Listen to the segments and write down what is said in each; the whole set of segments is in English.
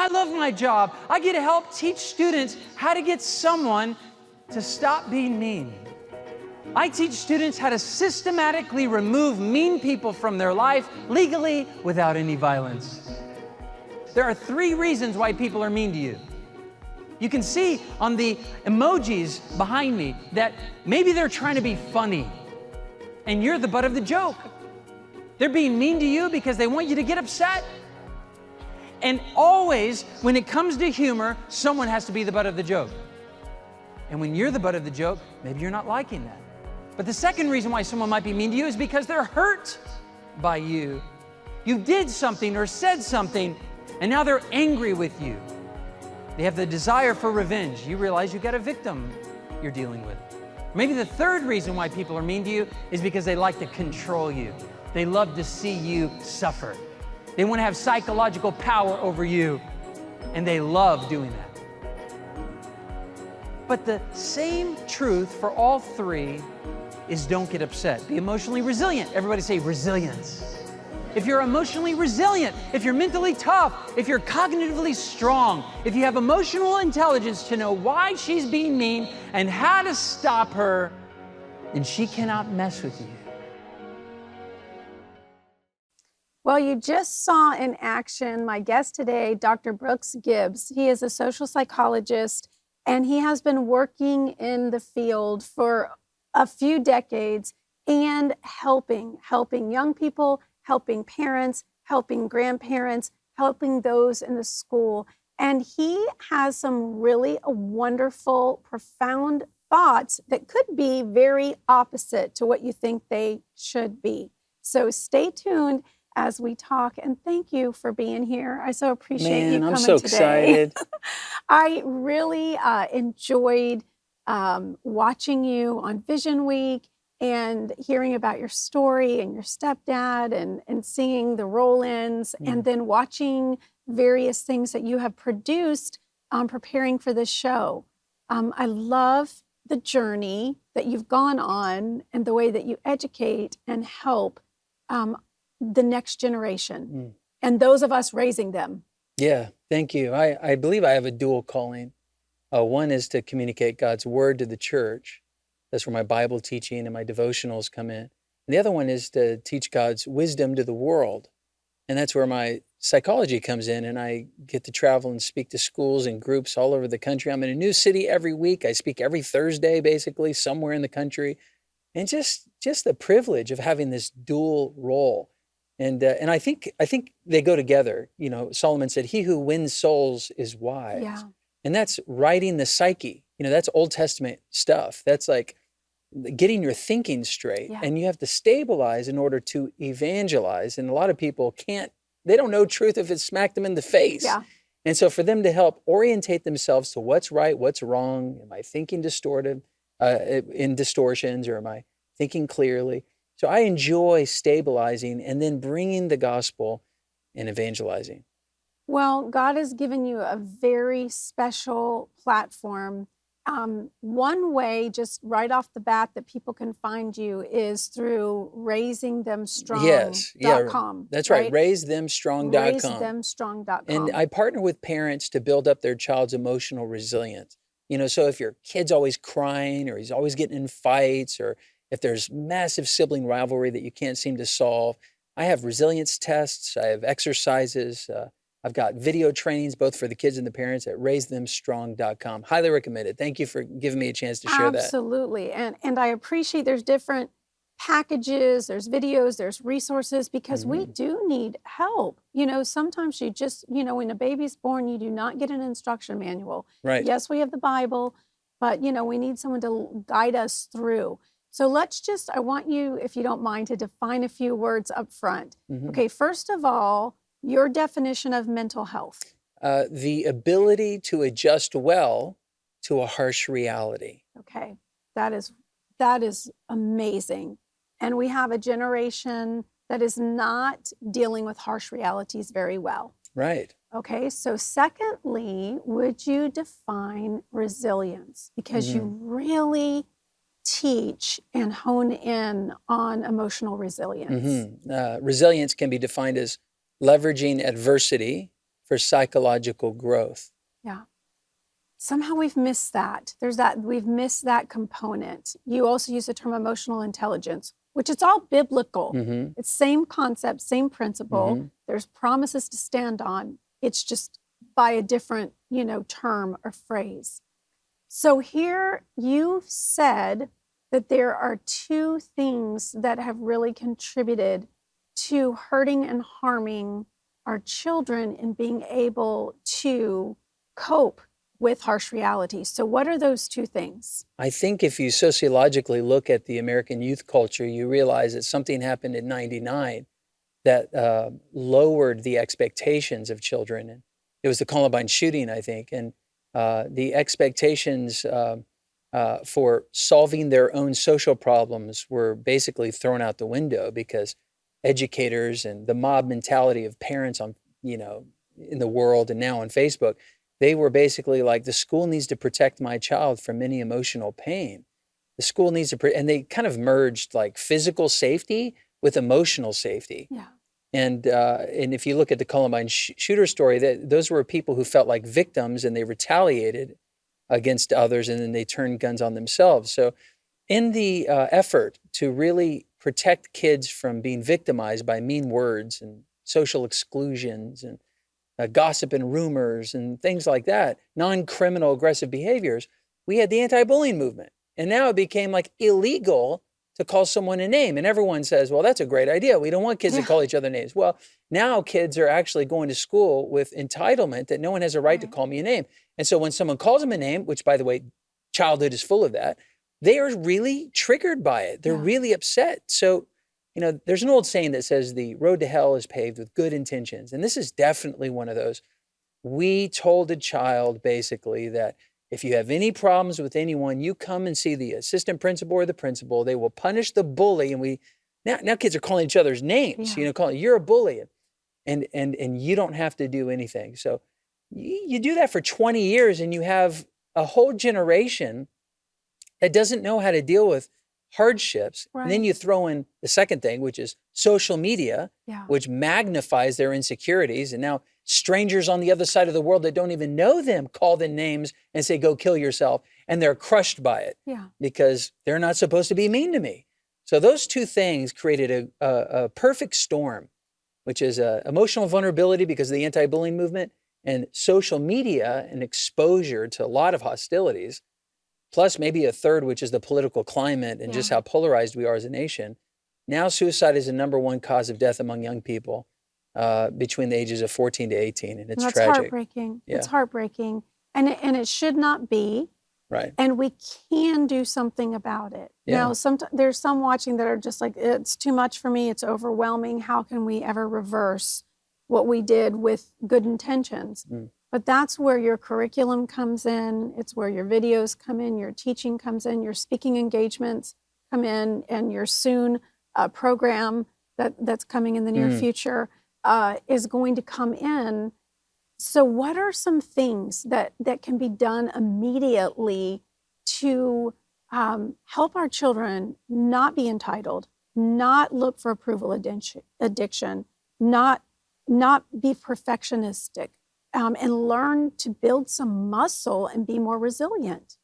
I love my job. I get to help teach students how to get someone to stop being mean. I teach students how to systematically remove mean people from their life legally without any violence. There are 3 reasons why people are mean to you. You can see on the emojis behind me that maybe they're trying to be funny and you're the butt of the joke. They're being mean to you because they want you to get upset. And always, when it comes to humor, someone has to be the butt of the joke. And when you're the butt of the joke, maybe you're not liking that. But the second reason why someone might be mean to you is because they're hurt by you. You did something or said something, and now they're angry with you. They have the desire for revenge. You realize you've got a victim you're dealing with. Maybe the third reason why people are mean to you is because they like to control you. They love to see you suffer. They want to have psychological power over you, and they love doing that. But the same truth for all 3 is don't get upset. Be emotionally resilient. Everybody say resilience. If you're emotionally resilient, if you're mentally tough, if you're cognitively strong, if you have emotional intelligence to know why she's being mean and how to stop her, then she cannot mess with you. Well, you just saw in action my guest today, Dr. Brooks Gibbs. He is a social psychologist, and he has been working in the field for a few decades and helping young people, helping parents, helping grandparents, helping those in the school. And he has some really wonderful, profound thoughts that could be very opposite to what you think they should be. So stay tuned as we talk, and thank you for being here. I so appreciate you coming I'm so today. excited. I really enjoyed watching you on Vision Week and hearing about your story and your stepdad and seeing the roll-ins and then watching various things that you have produced preparing for this show. I love the journey that you've gone on and the way that you educate and help the next generation and those of us raising them. Yeah, thank you. I believe I have a dual calling. One is to communicate God's word to the church. That's where my Bible teaching and my devotionals come in. And the other one is to teach God's wisdom to the world. And that's where my psychology comes in, and I get to travel and speak to schools and groups all over the country. I'm in a new city every week. I speak every Thursday, basically, somewhere in the country. And just the privilege of having this dual role. And I think they go together. You know, Solomon said, "He who wins souls is wise." Yeah. And that's writing the psyche. You know, that's Old Testament stuff. That's like getting your thinking straight. Yeah. And you have to stabilize in order to evangelize. And a lot of people they don't know truth if it smacked them in the face. Yeah. And so for them to help orientate themselves to what's right, what's wrong, am I thinking distorted, in distortions, or am I thinking clearly? So I enjoy stabilizing and then bringing the gospel and evangelizing. Well, God has given you a very special platform. One way, just right off the bat, that people can find you is through raisingthemstrong.com. Yes, yeah, that's right. Raisethemstrong.com. Raisethemstrong.com. And I partner with parents to build up their child's emotional resilience. You know, so if your kid's always crying, or he's always getting in fights, or if there's massive sibling rivalry that you can't seem to solve, I have resilience tests, I have exercises, I've got video trainings, both for the kids and the parents, at raisethemstrong.com. Highly recommended. Thank you for giving me a chance to share that. Absolutely. And I appreciate there's different packages, there's videos, there's resources, because we do need help. You know, sometimes you just, when a baby's born, you do not get an instruction manual. Right. Yes, we have the Bible, but, we need someone to guide us through. So I want you, if you don't mind, to define a few words up front. Okay, first of all, your definition of mental health. The ability to adjust well to a harsh reality. Okay, that is amazing. And we have a generation that is not dealing with harsh realities very well. Right. Okay, so secondly, would you define resilience? Because you really teach and hone in on emotional resilience. Resilience can be defined as leveraging adversity for psychological growth. Yeah. Somehow we've missed that. We've missed that component. You also use the term emotional intelligence, which it's all biblical. Mm-hmm. It's same concept, same principle. Mm-hmm. There's promises to stand on. It's just by a different, term or phrase. So here you've said that there are two things that have really contributed to hurting and harming our children in being able to cope with harsh realities. So what are those two things? I think if you sociologically look at the American youth culture, you realize that something happened in '99 that lowered the expectations of children. And it was the Columbine shooting, I think. And the expectations for solving their own social problems were basically thrown out the window because educators and the mob mentality of parents in the world and now on Facebook, they were basically like, the school needs to protect my child from any emotional pain. The school needs to, and they kind of merged like physical safety with emotional safety. Yeah. And if you look at the Columbine shooter story, those were people who felt like victims and they retaliated against others and then they turned guns on themselves. So in the effort to really protect kids from being victimized by mean words and social exclusions and gossip and rumors and things like that, non-criminal aggressive behaviors, we had the anti-bullying movement. And now it became like illegal to call someone a name. And everyone says, well, that's a great idea. We don't want kids to call each other names. Well, now kids are actually going to school with entitlement that no one has a right to call me a name. And so when someone calls them a name, which by the way, childhood is full of that, they are really triggered by it. They're really upset. So, there's an old saying that says the road to hell is paved with good intentions. And this is definitely one of those. We told a child basically that if you have any problems with anyone, you come and see the assistant principal or the principal. They will punish the bully. And now kids are calling each other's names, calling, you're a bully. And you don't have to do anything. So you do that for 20 years and you have a whole generation that doesn't know how to deal with hardships. Right. And then you throw in the second thing, which is social media, which magnifies their insecurities. And now strangers on the other side of the world that don't even know them call them names and say, go kill yourself. And they're crushed by it because they're not supposed to be mean to me. So those two things created a perfect storm, which is emotional vulnerability because of the anti-bullying movement and social media and exposure to a lot of hostilities. Plus maybe a third, which is the political climate and just how polarized we are as a nation. Now suicide is the #1 cause of death among young people between the ages of 14 to 18. And it's That's tragic. Heartbreaking. Yeah. It's heartbreaking. And it should not be. Right. And we can do something about it. Yeah. Now, there's some watching that are just like, it's too much for me. It's overwhelming. How can we ever reverse what we did with good intentions? But that's where your curriculum comes in. It's where your videos come in, your teaching comes in, your speaking engagements come in, and your soon program that's coming in the near future is going to come in. So what are some things that can be done immediately to help our children not be entitled, not look for approval addiction, not be perfectionistic, and learn to build some muscle and be more resilient?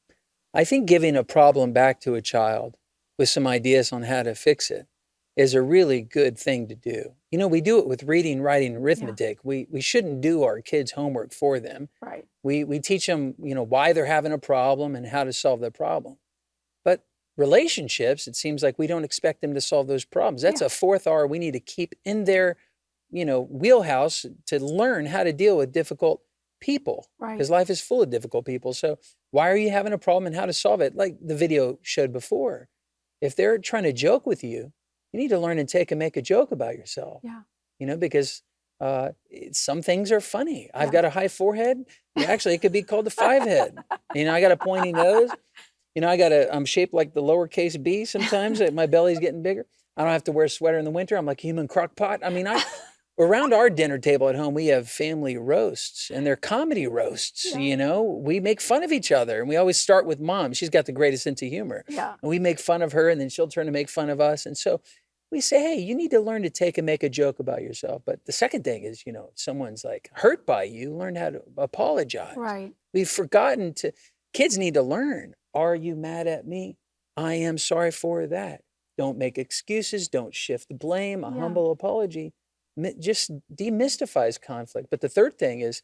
I think giving a problem back to a child with some ideas on how to fix it is a really good thing to do. We do it with reading, writing, arithmetic. We shouldn't do our kids' homework for them. Right. We teach them, why they're having a problem and how to solve the problem. But relationships, it seems like we don't expect them to solve those problems. That's a fourth R we need to keep in their wheelhouse to learn how to deal with difficult people. Right. Because life is full of difficult people. So why are you having a problem and how to solve it? Like the video showed before. If they're trying to joke with you, you need to learn and make a joke about yourself. Yeah. Because some things are funny. I've got a high forehead. Actually, it could be called the 5 head. I got a pointy nose. I'm shaped like the lowercase b sometimes. My belly's getting bigger. I don't have to wear a sweater in the winter. I'm like a human crock pot. Around our dinner table at home, we have family roasts, and they're comedy roasts. We make fun of each other, and we always start with mom. She's got the greatest sense of humor. Yeah. And we make fun of her, and then she'll turn to make fun of us. And so we say, hey, you need to learn to take and make a joke about yourself. But the second thing is, if someone's like hurt by you, learn how to apologize. Right. We've forgotten kids need to learn. Are you mad at me? I am sorry for that. Don't make excuses. Don't shift the blame. A Yeah. humble apology just demystifies conflict. But the third thing is,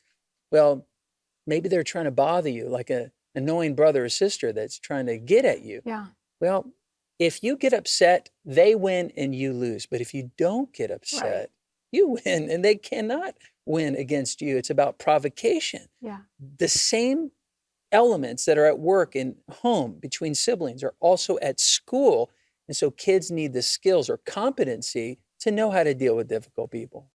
well, maybe they're trying to bother you, like an annoying brother or sister that's trying to get at you. Yeah. Well, if you get upset, they win and you lose. But if you don't get upset, you win and they cannot win against you. It's about provocation. Yeah. The same elements that are at work in home between siblings are also at school. And so kids need the skills or competency to know how to deal with difficult people.